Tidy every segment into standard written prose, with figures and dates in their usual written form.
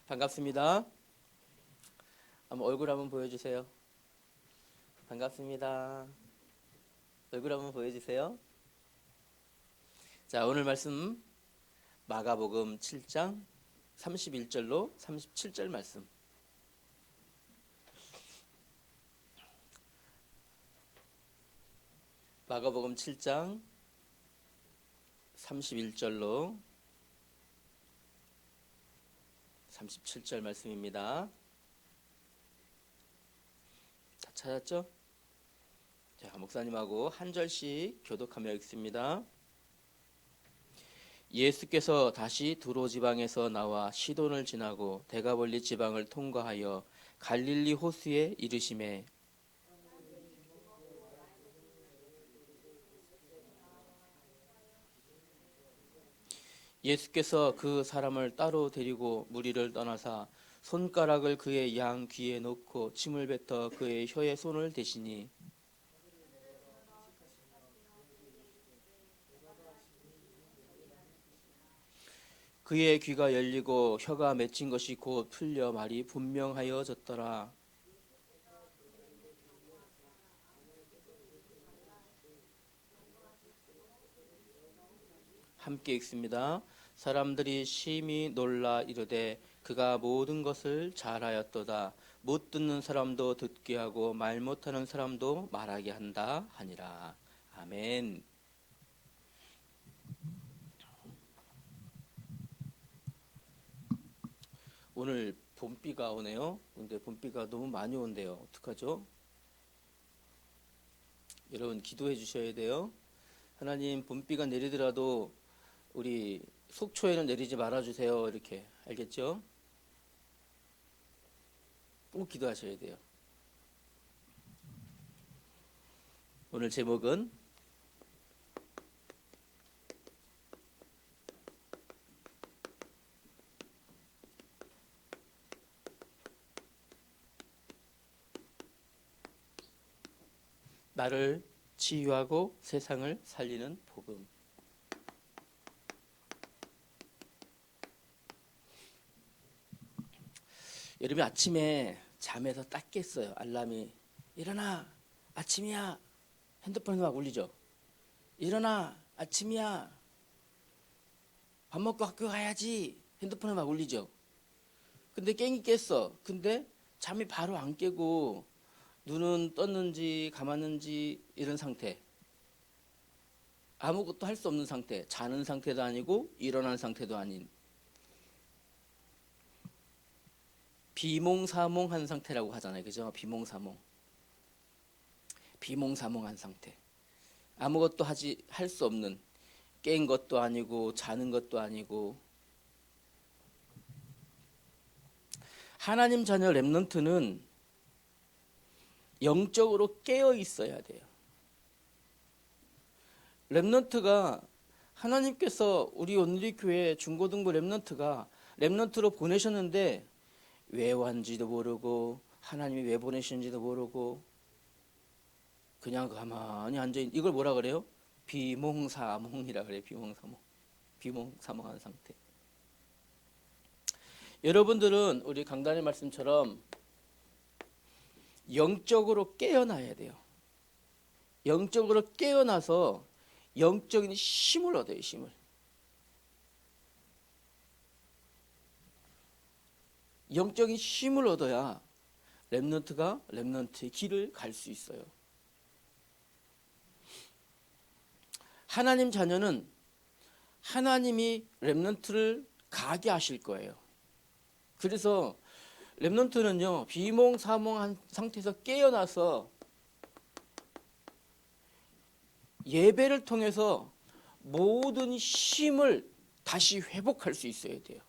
반갑습니다. 한번 얼굴 한번 보여주세요. 반갑습니다. 얼굴 한번 보여주세요. 자, 오늘 말씀 마가복음 7장 31절로 37절 말씀. 마가복음 7장 31절로 37절 말씀입니다. 다 찾았죠? 자, 목사님하고 한 절씩 교독하며 읽습니다. 예수께서 다시 두로 지방에서 나와 시돈을 지나고 데가볼리 지방을 통과하여 갈릴리 호수에 이르시매 예수께서 그 사람을 따로 데리고 무리를 떠나사 손가락을 그의 양 귀에 놓고 침을 뱉어 그의 혀에 손을 대시니 그의 귀가 열리고 혀가 맺힌 것이 곧 풀려 말이 분명하여졌더라. 함께 읽습니다. 사람들이 심히 놀라 이르되 그가 모든 것을 잘하였도다. 못 듣는 사람도 듣게 하고 말 못하는 사람도 말하게 한다 하니라. 아멘. 오늘 봄비가 오네요. 근데 봄비가 너무 많이 온대요. 어떡하죠? 여러분 기도해 주셔야 돼요. 하나님, 봄비가 내리더라도 우리 속초에는 내리지 말아주세요. 이렇게 알겠죠? 꼭 기도하셔야 돼요. 오늘 제목은 나를 치유하고 세상을 살리는 복음. 여러분 아침에 잠에서 딱 깼어요. 알람이 일어나 아침이야. 핸드폰에 막 울리죠. 일어나 아침이야. 밥 먹고 학교 가야지. 핸드폰에 막 울리죠. 근데 깽이 깼어. 근데 잠이 바로 안 깨고 눈은 떴는지 감았는지 이런 상태. 아무것도 할 수 없는 상태. 자는 상태도 아니고 일어난 상태도 아닌 비몽사몽한 상태라고 하잖아요. 그죠? 비몽사몽. 비몽사몽한 상태. 아무것도 할 수 없는, 깬 것도 아니고 자는 것도 아니고. 하나님 자녀 렘넌트는 영적으로 깨어 있어야 돼요. 렘넌트가 하나님께서 우리 온누리 교회 중고등부 렘넌트로 보내셨는데 왜 왔는지도 모르고 하나님이 왜 보내시는지도 모르고 그냥 가만히 앉아있는, 이걸 뭐라 그래요? 비몽사몽이라 그래요. 비몽사몽. 비몽사몽한 상태. 여러분들은 우리 강단의 말씀처럼 영적으로 깨어나야 돼요. 영적으로 깨어나서 영적인 힘을 얻어요. 힘을. 영적인 힘을 얻어야 렘넌트가 렘넌트의 길을 갈 수 있어요. 하나님 자녀는 하나님이 렘넌트를 가게 하실 거예요. 그래서 렘넌트는요, 비몽사몽한 상태에서 깨어나서 예배를 통해서 모든 힘을 다시 회복할 수 있어야 돼요.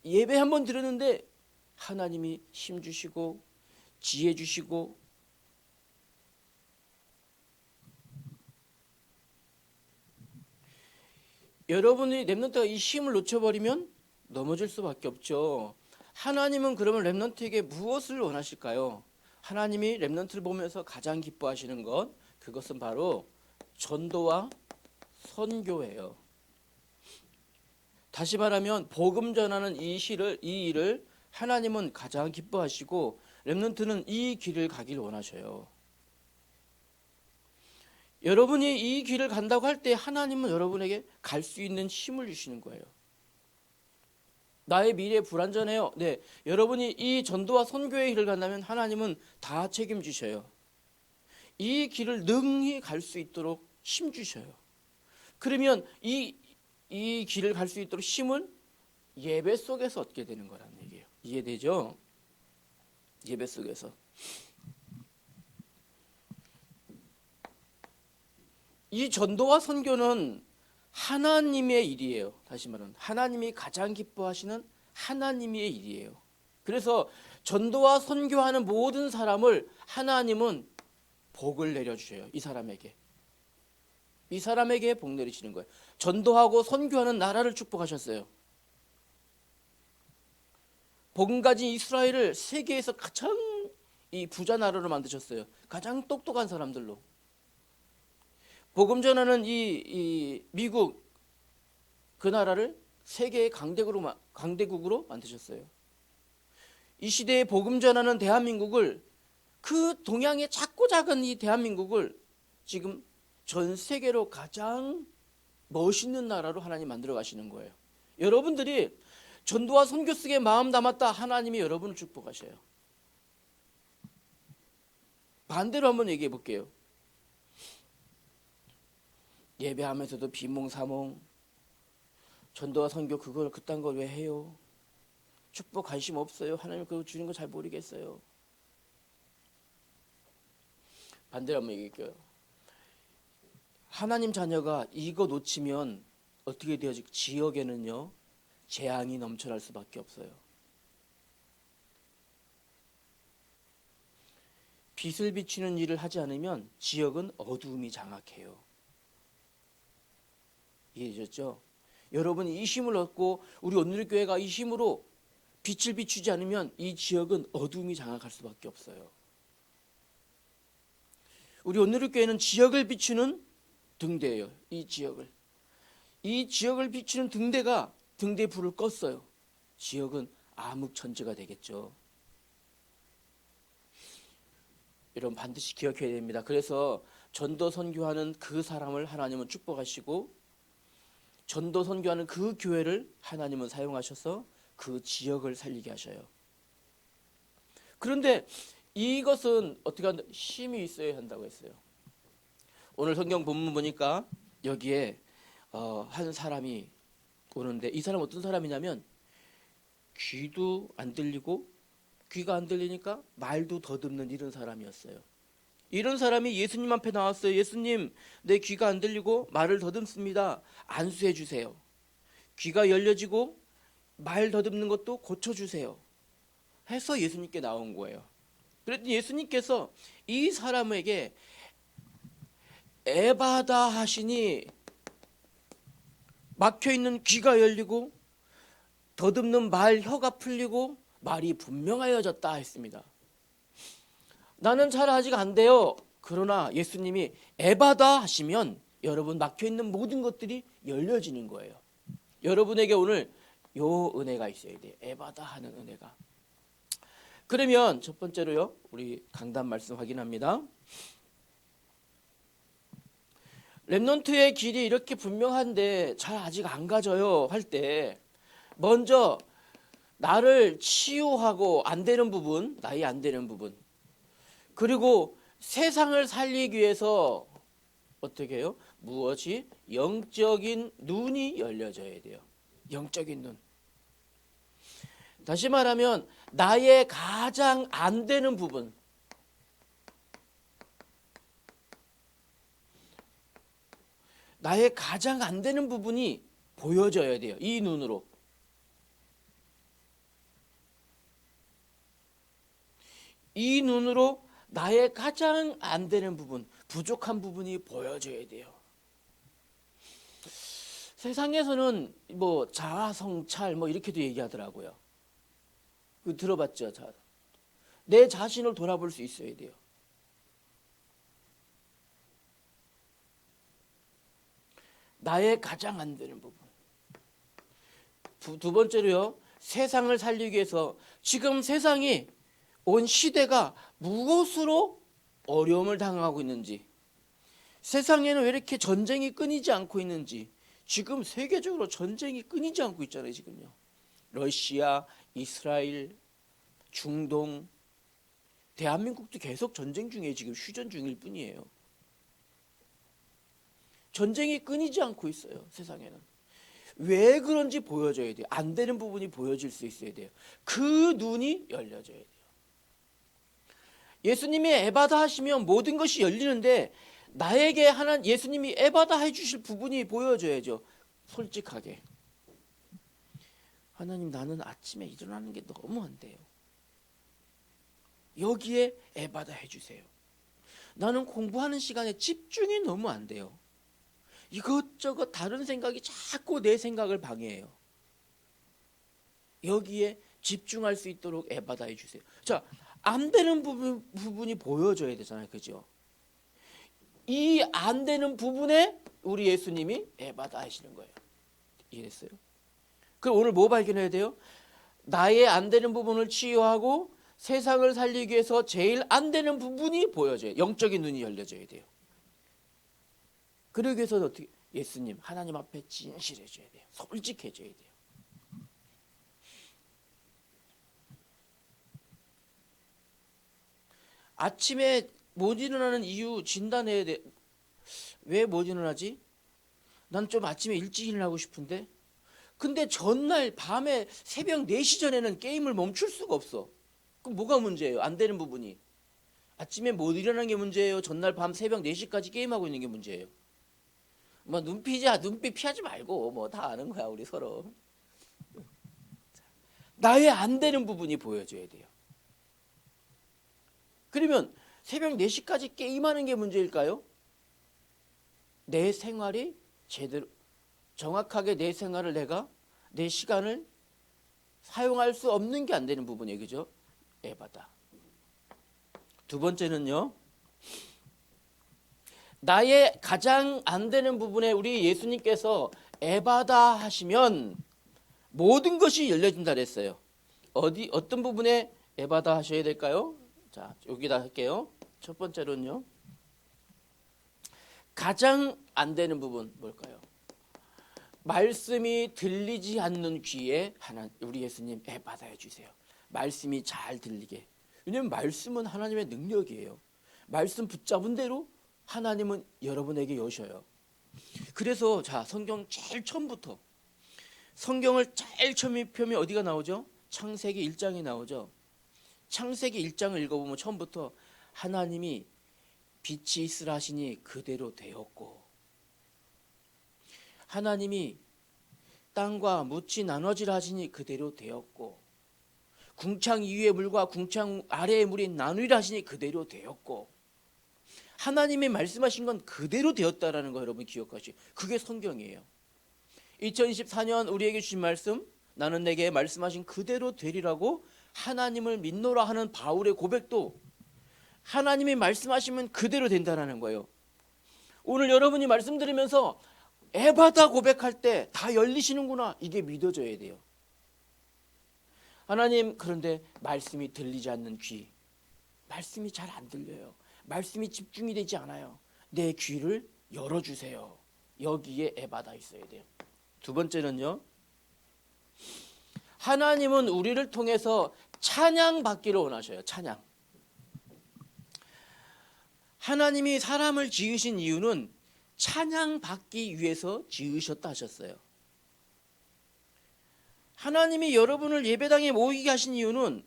예배 한번 드렸는데 하나님이 힘 주시고 지혜 주시고 여러분이 렘넌트가 이 힘을 놓쳐버리면 넘어질 수밖에 없죠. 하나님은 그러면 렘넌트에게 무엇을 원하실까요? 하나님이 렘넌트를 보면서 가장 기뻐하시는 것, 그것은 바로 전도와 선교예요. 다시 말하면 복음 전하는 이 일을 하나님은 가장 기뻐하시고 렘넌트는 이 길을 가길 원하셔요. 여러분이 이 길을 간다고 할 때 하나님은 여러분에게 갈 수 있는 힘을 주시는 거예요. 나의 미래 불안전해요. 네, 여러분이 이 전도와 선교의 길을 간다면 하나님은 다 책임지셔요. 이 길을 능히 갈 수 있도록 힘 주셔요. 그러면 이 길을 갈 수 있도록 힘을 예배 속에서 얻게 되는 거라는 얘기예요. 이해되죠? 예배 속에서. 이 전도와 선교는 하나님의 일이에요. 다시 말하면 하나님이 가장 기뻐하시는 하나님의 일이에요. 그래서 전도와 선교하는 모든 사람을 하나님은 복을 내려주셔요. 이 사람에게 복 내리시는 거예요. 전도하고 선교하는 나라를 축복하셨어요. 복음 가진 이스라엘을 세계에서 가장 이 부자 나라로 만드셨어요. 가장 똑똑한 사람들로. 복음 전하는 이 미국 그 나라를 세계의 강대국으로 만드셨어요. 이 시대에 복음 전하는 대한민국을, 그 동양의 작고 작은 이 대한민국을 지금 전 세계로 가장 멋있는 나라로 하나님 만들어 가시는 거예요. 여러분들이 전도와 선교 속에 마음 담았다, 하나님이 여러분을 축복하셔요. 반대로 한번 얘기해 볼게요. 예배하면서도 비몽사몽, 전도와 선교 그딴 걸 왜 해요? 축복 관심 없어요. 하나님 그거 주는 거 잘 모르겠어요. 반대로 한번 얘기할게요. 하나님 자녀가 이거 놓치면 어떻게 돼요? 지역에는요, 재앙이 넘쳐날 수밖에 없어요. 빛을 비추는 일을 하지 않으면 지역은 어두움이 장악해요. 이해되셨죠? 여러분이 이 힘을 얻고 우리 온누리교회가 이 힘으로 빛을 비추지 않으면 이 지역은 어두움이 장악할 수밖에 없어요. 우리 온누리교회는 지역을 비추는 등대예요. 이 지역을 비추는 등대 불을 껐어요. 지역은 암흑천지가 되겠죠. 여러분 반드시 기억해야 됩니다. 그래서 전도 선교하는 그 사람을 하나님은 축복하시고 전도 선교하는 그 교회를 하나님은 사용하셔서 그 지역을 살리게 하셔요. 그런데 이것은 어떻게 한다? 힘이 있어야 한다고 했어요. 오늘 성경 본문 보니까 여기에 한 사람이 오는데, 이 사람 어떤 사람이냐면 귀도 안 들리고 귀가 안 들리니까 말도 더듬는 이런 사람이었어요. 이런 사람이 예수님 앞에 나왔어요. 예수님, 내 귀가 안 들리고 말을 더듬습니다. 안수해 주세요. 귀가 열려지고 말 더듬는 것도 고쳐주세요. 해서 예수님께 나온 거예요. 그랬더니 예수님께서 이 사람에게 에바다 하시니 막혀있는 귀가 열리고 더듬는 말 혀가 풀리고 말이 분명하여졌다 했습니다. 나는 잘 아직 안 돼요. 그러나 예수님이 에바다 하시면 여러분 막혀있는 모든 것들이 열려지는 거예요. 여러분에게 오늘 요 은혜가 있어야 돼요. 에바다 하는 은혜가. 그러면 첫 번째로요, 우리 강단 말씀 확인합니다. 렘넌트의 길이 이렇게 분명한데 잘 아직 안 가져요 할 때, 먼저 나를 치유하고 안 되는 부분, 나이 안 되는 부분, 그리고 세상을 살리기 위해서 어떻게 해요? 무엇이? 영적인 눈이 열려져야 돼요. 영적인 눈. 다시 말하면 나의 가장 안 되는 부분, 나의 가장 안 되는 부분이 보여져야 돼요. 이 눈으로. 이 눈으로 나의 가장 안 되는 부분, 부족한 부분이 보여져야 돼요. 세상에서는 뭐 자아성찰 뭐 이렇게도 얘기하더라고요. 그 들어봤죠? 내 자신을 돌아볼 수 있어야 돼요. 나의 가장 안 되는 부분. 두 번째로요. 세상을 살리기 위해서 지금 세상이 온 시대가 무엇으로 어려움을 당하고 있는지, 세상에는 왜 이렇게 전쟁이 끊이지 않고 있는지, 지금 세계적으로 전쟁이 끊이지 않고 있잖아요. 지금요. 러시아, 이스라엘, 중동, 대한민국도 계속 전쟁 중에 지금 휴전 중일 뿐이에요. 전쟁이 끊이지 않고 있어요. 세상에는. 왜 그런지 보여줘야 돼요. 안 되는 부분이 보여질 수 있어야 돼요. 그 눈이 열려져야 돼요. 예수님이 에바다 하시면 모든 것이 열리는데 나에게 예수님이 에바다 해주실 부분이 보여져야죠. 솔직하게. 하나님, 나는 아침에 일어나는 게 너무 안 돼요. 여기에 에바다 해주세요. 나는 공부하는 시간에 집중이 너무 안 돼요. 이것저것 다른 생각이 자꾸 내 생각을 방해해요. 여기에 집중할 수 있도록 에바다 해주세요. 자, 안 되는 부분이 보여줘야 되잖아요. 그죠? 이 안 되는 부분에 우리 예수님이 에바다 하시는 거예요. 이해했어요? 그럼 오늘 뭐 발견해야 돼요? 나의 안 되는 부분을 치유하고 세상을 살리기 위해서 제일 안 되는 부분이 보여져요. 영적인 눈이 열려져야 돼요. 그러기 위해서 어떻게? 예수님, 하나님 앞에 진실해져야 돼요. 솔직해져야 돼요. 아침에 못 일어나는 이유 진단해야 돼. 왜 못 일어나지? 난 좀 아침에 일찍 일어나고 싶은데. 근데 전날 밤에 새벽 4시 전에는 게임을 멈출 수가 없어. 그럼 뭐가 문제예요? 안 되는 부분이. 아침에 못 일어나는 게 문제예요? 전날 밤 새벽 4시까지 게임하고 있는 게 문제예요? 뭐 눈빛 피하지 말고 뭐 다 아는 거야 우리 서로. 나의 안 되는 부분이 보여줘야 돼요. 그러면 새벽 4시까지 게임하는 게 문제일까요? 내 생활이 제대로 정확하게 내 생활을 내 시간을 사용할 수 없는 게 안 되는 부분이에요. 그죠? 에바다. 두 번째는요. 나의 가장 안 되는 부분에 우리 예수님께서 에바다 하시면 모든 것이 열려진다 그랬어요. 어떤 부분에 에바다 하셔야 될까요? 자, 여기다 할게요. 첫 번째로는요. 가장 안 되는 부분 뭘까요? 말씀이 들리지 않는 귀에 우리 예수님 에바다 해주세요. 말씀이 잘 들리게. 왜냐하면 말씀은 하나님의 능력이에요. 말씀 붙잡은 대로 하나님은 여러분에게 여셔요. 그래서 자, 성경 제일 처음부터 성경을 제일 처음에 펴면 어디가 나오죠? 창세기 1장이 나오죠. 창세기 1장을 읽어보면 처음부터 하나님이 빛이 있으라 하시니 그대로 되었고, 하나님이 땅과 묻이 나눠지라 하시니 그대로 되었고, 궁창 위의 물과 궁창 아래의 물이 나누리라 하시니 그대로 되었고, 하나님이 말씀하신 건 그대로 되었다라는 거 여러분 기억하시죠? 그게 성경이에요. 2024년 우리에게 주신 말씀, 나는 내게 말씀하신 그대로 되리라고 하나님을 믿노라 하는 바울의 고백도 하나님이 말씀하시면 그대로 된다는 거예요. 오늘 여러분이 말씀 들으면서 에바다 고백할 때 다 열리시는구나, 이게 믿어져야 돼요. 하나님, 그런데 말씀이 들리지 않는 귀, 말씀이 잘 안 들려요. 말씀이 집중이 되지 않아요. 내 귀를 열어주세요. 여기에 에바다 있어야 돼요. 두 번째는요, 하나님은 우리를 통해서 찬양 받기를 원하셔요. 찬양. 하나님이 사람을 지으신 이유는 찬양 받기 위해서 지으셨다 하셨어요. 하나님이 여러분을 예배당에 모이게 하신 이유는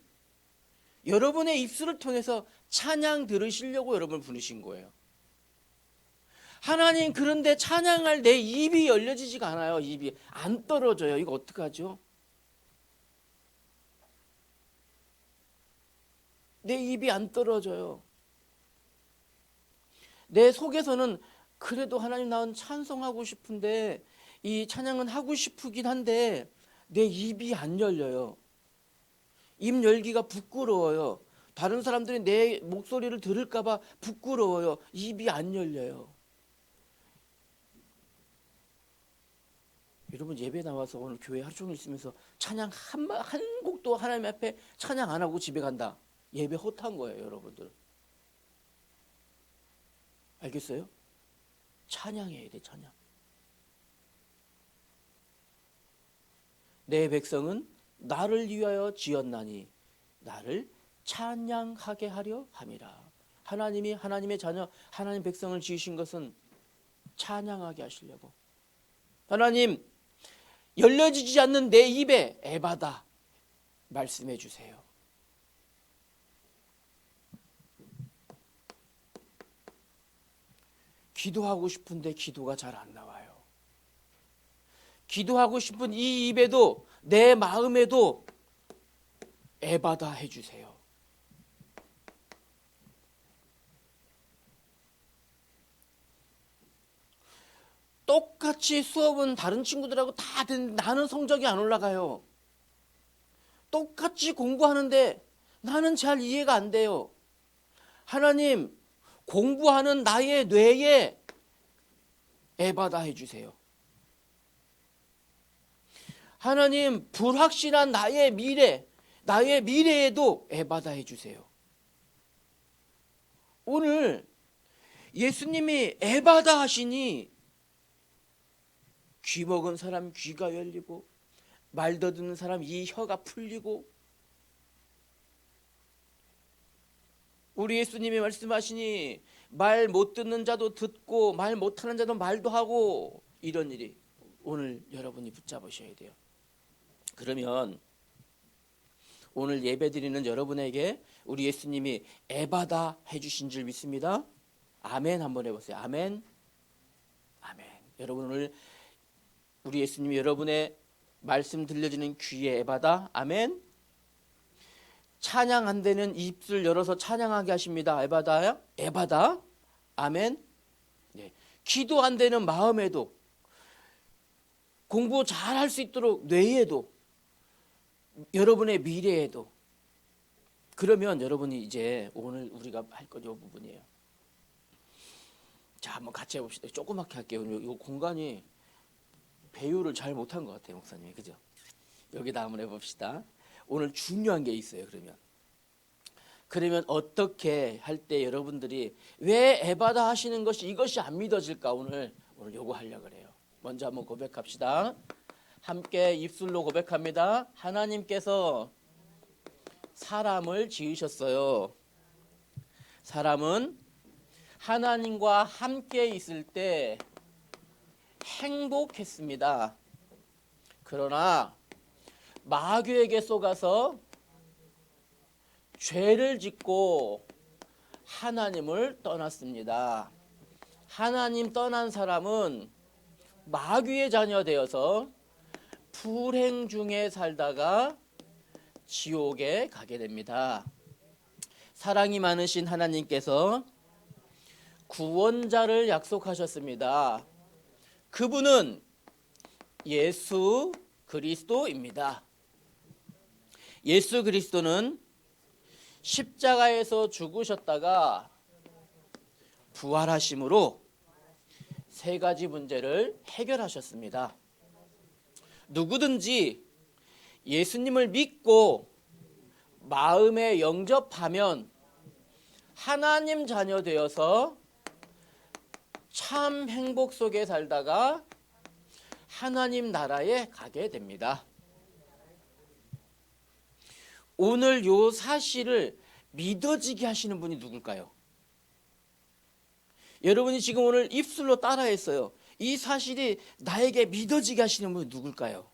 여러분의 입술을 통해서 찬양 들으시려고 여러분을 부르신 거예요. 하나님, 그런데 찬양할 내 입이 열려지지가 않아요. 입이 안 떨어져요. 이거 어떡하죠? 내 입이 안 떨어져요. 내 속에서는 그래도 하나님, 나는 찬송하고 싶은데, 이 찬양은 하고 싶긴 한데 내 입이 안 열려요. 입 열기가 부끄러워요. 다른 사람들이 내 목소리를 들을까 봐 부끄러워요. 입이 안 열려요. 여러분 예배 나와서 오늘 교회 하루 종일 있으면서 찬양 한 곡도 하나님 앞에 찬양 안 하고 집에 간다. 예배 허탄 거예요, 여러분들. 알겠어요? 찬양해야 돼, 찬양. 내 백성은 나를 위하여 지었나니 나를 찬양하게 하려 함이라. 하나님이 하나님의 자녀, 하나님 백성을 지으신 것은 찬양하게 하시려고. 하나님, 열려지지 않는 내 입에 에바다 말씀해 주세요. 기도하고 싶은데 기도가 잘 안 나와요. 기도하고 싶은 이 입에도 내 마음에도 에바다 해주세요. 똑같이 수업은 다른 친구들하고 다 듣는데 나는 성적이 안 올라가요. 똑같이 공부하는데 나는 잘 이해가 안 돼요. 하나님, 공부하는 나의 뇌에 에바다 해주세요. 하나님, 불확실한 나의 미래에도 에바다 해주세요. 오늘 예수님이 에바다 하시니 귀 먹은 사람 귀가 열리고 말 더듬는 사람 이 혀가 풀리고, 우리 예수님이 말씀하시니 말 못 듣는 자도 듣고 말 못하는 자도 말도 하고, 이런 일이 오늘 여러분이 붙잡으셔야 돼요. 그러면 오늘 예배드리는 여러분에게 우리 예수님이 에바다 해주신 줄 믿습니다. 아멘 한번 해보세요. 아멘. 아멘. 여러분, 오늘 우리 예수님이 여러분의 말씀 들려지는 귀에 에바다. 아멘. 찬양 안 되는 입술 열어서 찬양하게 하십니다. 에바다요? 에바다. 아멘. 네. 기도 안 되는 마음에도, 공부 잘 할 수 있도록 뇌에도, 여러분의 미래에도. 그러면 여러분이 이제 오늘 우리가 할 것 이 부분이에요. 자, 한번 같이 해봅시다. 조그맣게 할게요. 이 공간이 배우를 잘 못한 것 같아요, 목사님이. 그죠? 여기다 한번 해봅시다. 오늘 중요한 게 있어요. 그러면 어떻게 할 때 여러분들이 왜 에바다 하시는 것이 이것이 안 믿어질까? 오늘 요거 하려고 그래요. 먼저 한번 고백합시다. 함께 입술로 고백합니다. 하나님께서 사람을 지으셨어요. 사람은 하나님과 함께 있을 때 행복했습니다. 그러나 마귀에게 속아서 죄를 짓고 하나님을 떠났습니다. 하나님 떠난 사람은 마귀의 자녀 되어서 불행 중에 살다가 지옥에 가게 됩니다. 사랑이 많으신 하나님께서 구원자를 약속하셨습니다. 그분은 예수 그리스도입니다. 예수 그리스도는 십자가에서 죽으셨다가 부활하심으로 세 가지 문제를 해결하셨습니다. 누구든지 예수님을 믿고 마음에 영접하면 하나님 자녀 되어서 참 행복 속에 살다가 하나님 나라에 가게 됩니다. 오늘 요 사실을 믿어지게 하시는 분이 누굴까요? 여러분이 지금 오늘 입술로 따라했어요. 이 사실이 나에게 믿어지게 하시는 분이 누굴까요?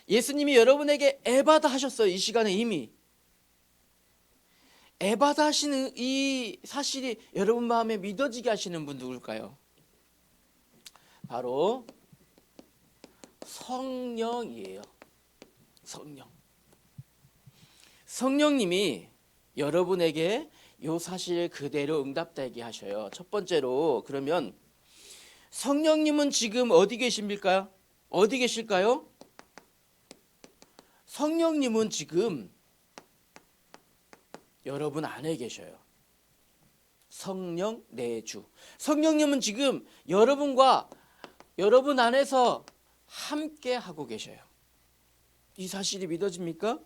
예수님이 여러분에게 에바다 하셨어요. 이 시간에 이미. 에바다 하시는 이 사실이 여러분 마음에 믿어지게 하시는 분 누굴까요? 바로 성령이에요. 성령님이 여러분에게 이 사실 그대로 응답되게 하셔요. 첫 번째로, 그러면 성령님은 지금 어디 계십니까? 어디 계실까요? 성령님은 지금 여러분 안에 계셔요. 성령 내주. 성령님은 지금 여러분과 여러분 안에서 함께 하고 계셔요. 이 사실이 믿어집니까?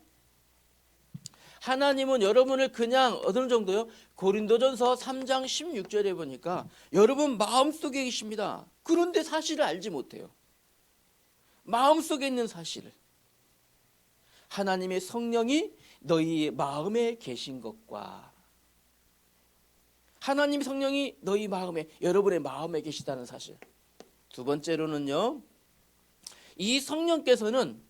하나님은 여러분을 그냥 어느 정도요? 고린도전서 3장 16절에 보니까 여러분 마음속에 계십니다. 그런데 사실을 알지 못해요. 마음속에 있는 사실을. 하나님의 성령이 너희 마음에 계신 것과 하나님 성령이 너희 마음에, 여러분의 마음에 계시다는 사실. 두 번째로는요, 이 성령께서는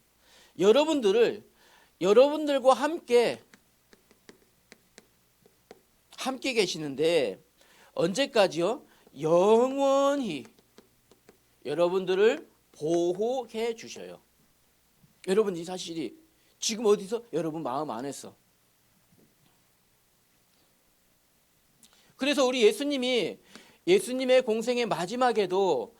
여러분들과 함께 계시는데 언제까지요? 영원히 여러분들을 보호해 주셔요. 여러분 이 사실이 지금 어디서? 여러분 마음 안에서. 그래서 우리 예수님의 공생의 마지막에도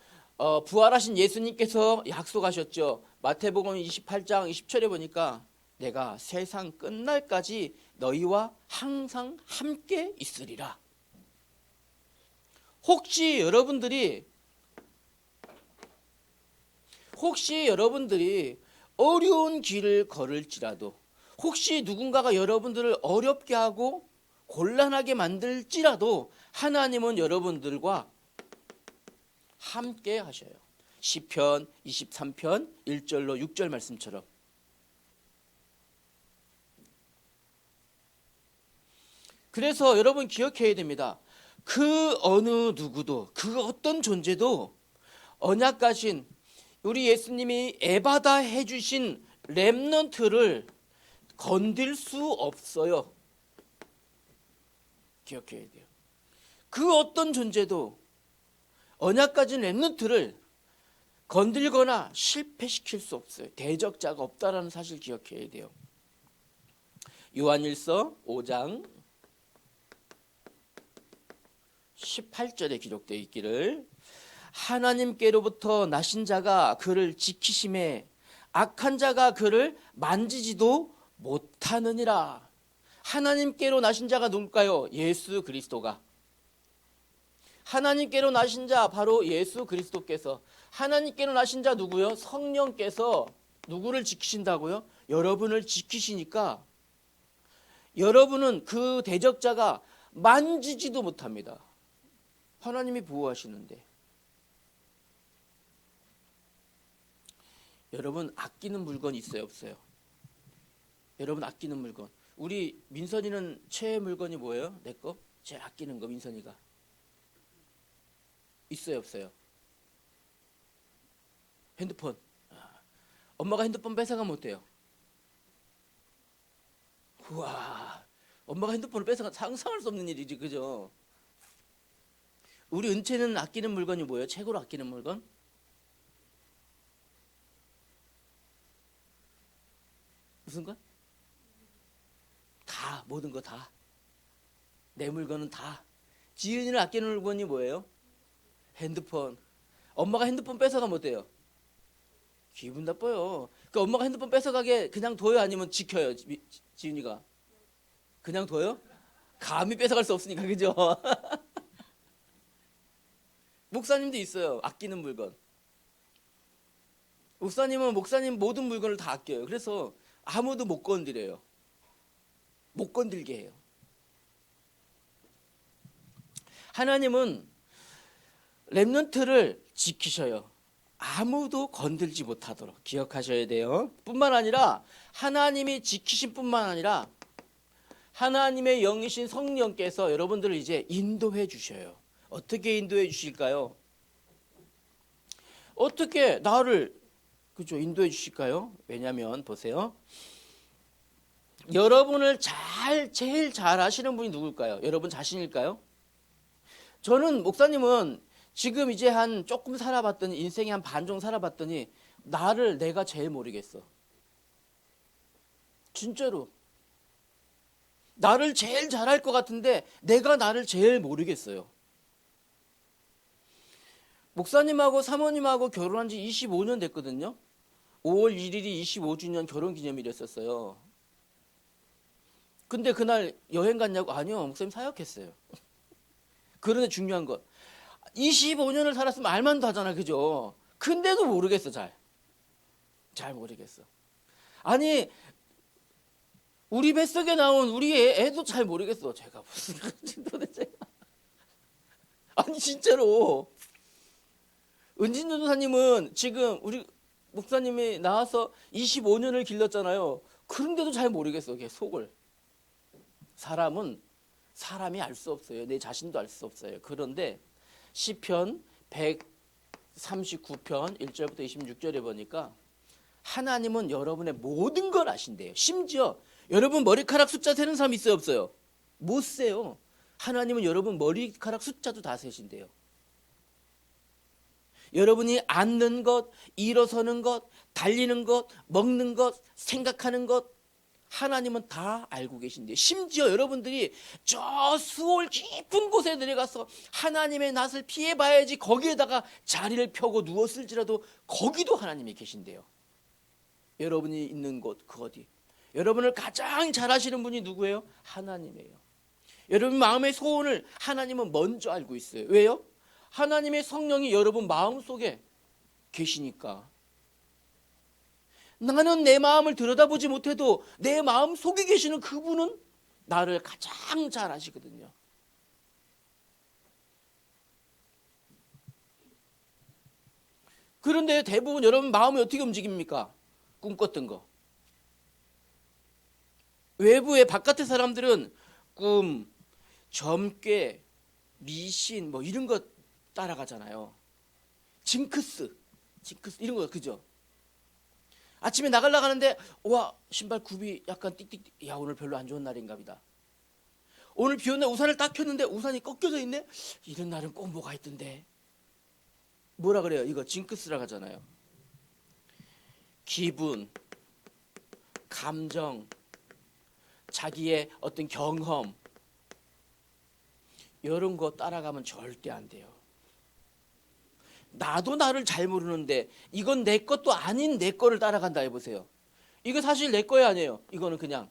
부활하신 예수님께서 약속하셨죠. 마태복음 28장 20절에 보니까 내가 세상 끝날까지 너희와 항상 함께 있으리라. 혹시 여러분들이 어려운 길을 걸을지라도, 혹시 누군가가 여러분들을 어렵게 하고 곤란하게 만들지라도 하나님은 여러분들과 함께 하셔요. 시편 23편 1절로 6절 말씀처럼. 그래서 여러분 기억해야 됩니다. 그 어느 누구도, 그 어떤 존재도 언약가신 우리 예수님이 에바다 해주신 렘넌트를 건들 수 없어요. 기억해야 돼요. 그 어떤 존재도 언약가진 렘넌트를 건들거나 실패시킬 수 없어요. 대적자가 없다라는 사실 기억해야 돼요. 요한일서 5장 18절에 기록되어 있기를 하나님께로부터 나신 자가 그를 지키심에 악한 자가 그를 만지지도 못하느니라. 하나님께로 나신 자가 누굴까요? 예수 그리스도가. 하나님께로 나신 자 바로 예수 그리스도께서. 하나님께로 나신 자 누구요? 성령께서 누구를 지키신다고요? 여러분을 지키시니까 여러분은 그 대적자가 만지지도 못합니다. 하나님이 보호하시는데. 여러분 아끼는 물건 있어요, 없어요? 여러분 아끼는 물건. 우리 민선이는 최애 물건이 뭐예요? 내 거? 제일 아끼는 거 민선이가. 있어요, 없어요? 핸드폰. 엄마가 핸드폰 뺏어가면 어때요? 우와, 엄마가 핸드폰을 뺏어가 상상할 수 없는 일이지, 그죠? 우리 은채는 아끼는 물건이 뭐예요? 최고로 아끼는 물건? 무슨 것? 다, 모든 거 다. 내 물건은 다. 지은이는 아끼는 물건이 뭐예요? 핸드폰. 엄마가 핸드폰 뺏어가면 어때요? 기분 나빠요. 그러니까 엄마가 핸드폰 뺏어가게 그냥 둬요? 아니면 지켜요? 지은이가. 그냥 둬요? 감히 뺏어갈 수 없으니까, 그죠? 목사님도 있어요. 아끼는 물건. 목사님 모든 물건을 다 아껴요. 그래서 아무도 못 건드려요. 못 건들게 해요. 하나님은 렘넌트를 지키셔요. 아무도 건들지 못하도록 기억하셔야 돼요. 뿐만 아니라 하나님이 지키신 뿐만 아니라 하나님의 영이신 성령께서 여러분들을 이제 인도해 주셔요. 어떻게 인도해 주실까요? 어떻게 나를 인도해 주실까요? 왜냐하면 보세요. 여러분을 제일 잘 아시는 분이 누굴까요? 여러분 자신일까요? 저는 목사님은 지금 이제 한 조금 살아봤더니 인생의 한 반 정도 살아봤더니 나를 내가 제일 모르겠어. 진짜로. 나를 제일 잘할 것 같은데 내가 나를 제일 모르겠어요. 목사님하고 사모님하고 결혼한 지 25년 됐거든요. 5월 1일이 25주년 결혼기념일이었어요. 근데 그날 여행 갔냐고? 아니요, 목사님 사역했어요. 그런데 중요한 거 25년을 살았으면 알만도 하잖아, 그죠? 근데도 모르겠어. 잘 모르겠어. 아니 우리 뱃속에 나온 우리 애도 잘 모르겠어. 제가 무슨 건지 도대체. 아니 진짜로 은진 전도사님은 지금 우리 목사님이 나와서 25년을 길렀잖아요. 그런데도 잘 모르겠어. 걔 속을. 사람은 사람이 알 수 없어요. 내 자신도 알 수 없어요. 그런데 시편 139편 1절부터 26절에 보니까 하나님은 여러분의 모든 걸 아신대요. 심지어 여러분 머리카락 숫자 세는 사람 있어요, 없어요? 못 세요. 하나님은 여러분 머리카락 숫자도 다 세신대요. 여러분이 앉는 것, 일어서는 것, 달리는 것, 먹는 것, 생각하는 것 하나님은 다 알고 계신데요. 심지어 여러분들이 저 수월 깊은 곳에 내려가서 하나님의 낯을 피해봐야지 거기에다가 자리를 펴고 누웠을지라도 거기도 하나님이 계신데요. 여러분이 있는 곳 그 어디. 여러분을 가장 잘 아시는 분이 누구예요? 하나님이에요. 여러분 마음의 소원을 하나님은 먼저 알고 있어요. 왜요? 하나님의 성령이 여러분 마음속에 계시니까. 나는 내 마음을 들여다보지 못해도 내 마음 속에 계시는 그분은 나를 가장 잘 아시거든요. 그런데 대부분 여러분 마음이 어떻게 움직입니까? 꿈꿨던 거. 외부의 바깥의 사람들은 꿈, 점괘, 미신 뭐 이런 거 따라가잖아요. 징크스 이런 거 그죠? 아침에 나가려고 하는데 와 신발 굽이 약간 띡띡 야 오늘 별로 안 좋은 날인가 보다. 오늘 비 오는 날 우산을 딱 켰는데 우산이 꺾여져 있네. 이런 날은 꼭 뭐가 있던데. 뭐라 그래요? 이거 징크스라고 하잖아요. 기분, 감정, 자기의 어떤 경험 이런 거 따라가면 절대 안 돼요. 나도 나를 잘 모르는데 이건 내 것도 아닌 내 거를 따라간다 해보세요. 이거 사실 내 거야 아니에요. 이거는 그냥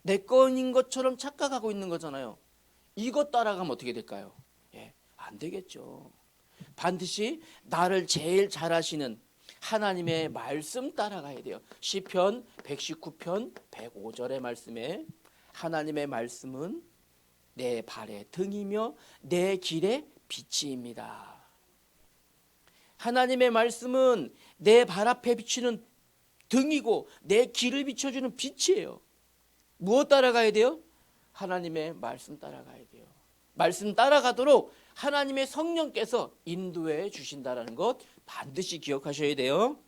내 거인 것처럼 착각하고 있는 거잖아요. 이거 따라가면 어떻게 될까요? 예, 안 되겠죠. 반드시 나를 제일 잘 아시는 하나님의 말씀 따라가야 돼요. 시편 119편 105절의 말씀에 하나님의 말씀은 내 발의 등이며 내 길의 빛입니다. 하나님의 말씀은 내 발 앞에 비치는 등이고 내 길을 비춰주는 빛이에요. 무엇 따라가야 돼요? 하나님의 말씀 따라가야 돼요. 말씀 따라가도록 하나님의 성령께서 인도해 주신다는 것 반드시 기억하셔야 돼요.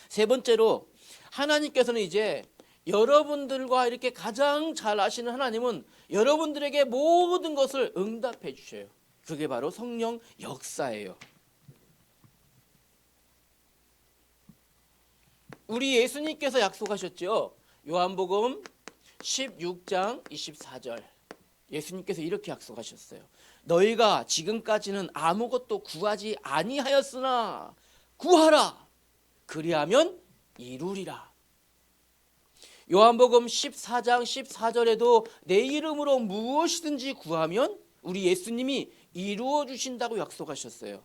세 번째로 하나님께서는 이제 여러분들과 이렇게 가장 잘 아시는 하나님은 여러분들에게 모든 것을 응답해 주셔요. 그게 바로 성령 역사예요. 우리 예수님께서 약속하셨죠. 요한복음 16장 24절 예수님께서 이렇게 약속하셨어요. 너희가 지금까지는 아무것도 구하지 아니하였으나 구하라. 그리하면 이루리라. 요한복음 14장 14절에도 내 이름으로 무엇이든지 구하면 우리 예수님이 이루어 주신다고 약속하셨어요.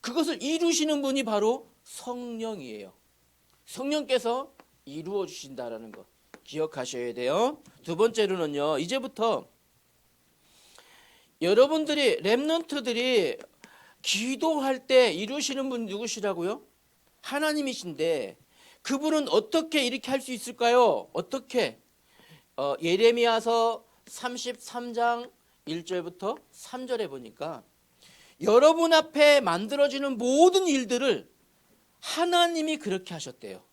그것을 이루시는 분이 바로 성령이에요. 성령께서 이루어 주신다라는 거 기억하셔야 돼요. 두 번째로는요. 이제부터 여러분들이 렘넌트들이 기도할 때 이루시는 분 누구시라고요? 하나님이신데 그분은 어떻게 이렇게 할 수 있을까요? 어떻게? 예레미야서 33장 1절부터 3절에 보니까 여러분 앞에 만들어지는 모든 일들을 하나님이 그렇게 하셨대요.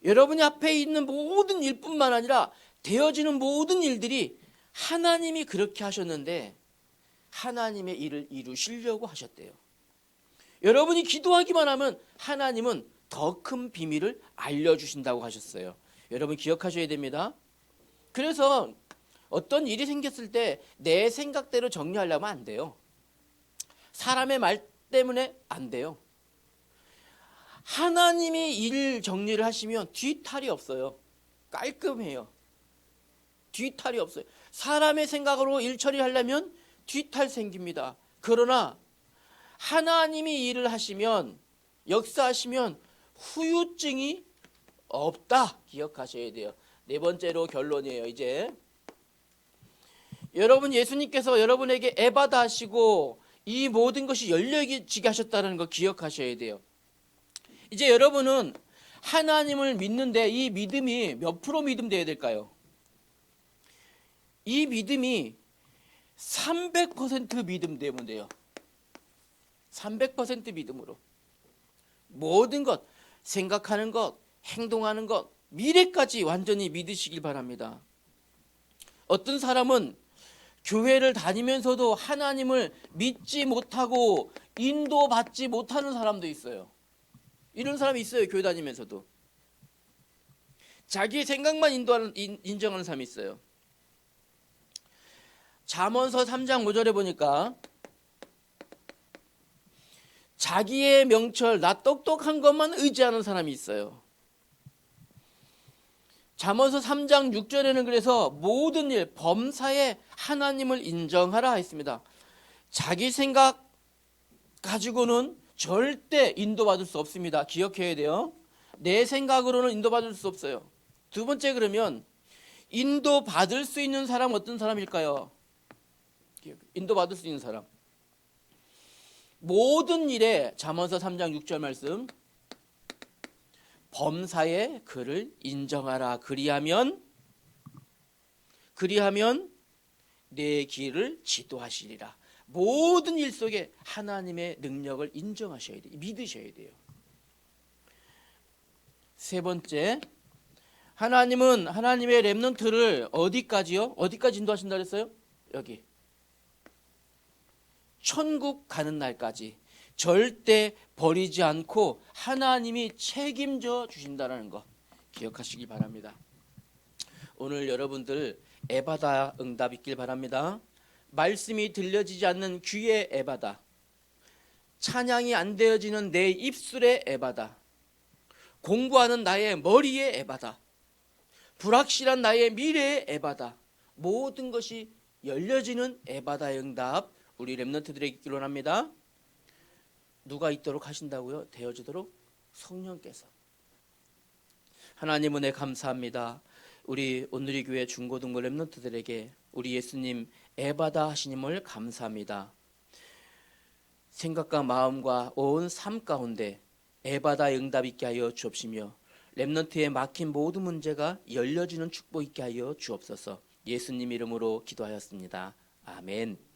여러분이 앞에 있는 모든 일뿐만 아니라 되어지는 모든 일들이 하나님이 그렇게 하셨는데 하나님의 일을 이루시려고 하셨대요. 여러분이 기도하기만 하면 하나님은 더 큰 비밀을 알려주신다고 하셨어요. 여러분 기억하셔야 됩니다. 그래서 어떤 일이 생겼을 때 내 생각대로 정리하려면 안 돼요. 사람의 말 때문에 안 돼요. 하나님이 일 정리를 하시면 뒤탈이 없어요. 깔끔해요. 뒤탈이 없어요. 사람의 생각으로 일 처리하려면 뒤탈 생깁니다. 그러나 하나님이 일을 하시면, 역사하시면 후유증이 없다. 기억하셔야 돼요. 네 번째로 결론이에요. 이제 여러분, 예수님께서 여러분에게 에바다 하시고 이 모든 것이 열려지게 하셨다는 거 기억하셔야 돼요. 이제 여러분은 하나님을 믿는데 이 믿음이 몇 프로 믿음 돼야 될까요? 이 믿음이 300% 믿음 되면 돼요. 300% 믿음으로 모든 것, 생각하는 것, 행동하는 것, 미래까지 완전히 믿으시길 바랍니다. 어떤 사람은 교회를 다니면서도 하나님을 믿지 못하고 인도받지 못하는 사람도 있어요. 이런 사람이 있어요. 교회 다니면서도 자기 생각만 인정하는 사람이 있어요. 잠언서 3장 5절에 보니까 자기의 명철, 나 똑똑한 것만 의지하는 사람이 있어요. 잠언서 3장 6절에는 그래서 모든 일, 범사에 하나님을 인정하라 했습니다. 자기 생각 가지고는 절대 인도받을 수 없습니다. 기억해야 돼요. 내 생각으로는 인도받을 수 없어요. 두 번째, 그러면 인도받을 수 있는 사람 어떤 사람일까요? 인도받을 수 있는 사람. 모든 일에 잠언서 3장 6절 말씀, 범사에 그를 인정하라. 그리하면 내 길을 지도하시리라. 모든 일 속에 하나님의 능력을 인정하셔야 돼요. 믿으셔야 돼요. 세 번째, 하나님은 하나님의 렘넌트를 어디까지요? 어디까지 인도하신다 그랬어요? 여기. 천국 가는 날까지 절대 버리지 않고 하나님이 책임져 주신다는 거 기억하시기 바랍니다. 오늘 여러분들 에바다 응답 있길 바랍니다. 말씀이 들려지지 않는 귀의 에바다, 찬양이 안 되어지는 내 입술의 에바다, 공부하는 나의 머리의 에바다, 불확실한 나의 미래의 에바다, 모든 것이 열려지는 에바다의 응답 우리 렘넌트들에게 있기를 원합니다. 누가 있도록 하신다고요? 되어지도록 성령께서. 하나님 은혜 감사합니다. 우리 온누리 교회 중고등부 렘넌트들에게 우리 예수님 에바다 하시님을 감사합니다. 생각과 마음과 온 삶 가운데 에바다의 응답 있게 하여 주옵시며 렘넌트에 막힌 모든 문제가 열려지는 축복 있게 하여 주옵소서. 예수님 이름으로 기도하였습니다. 아멘.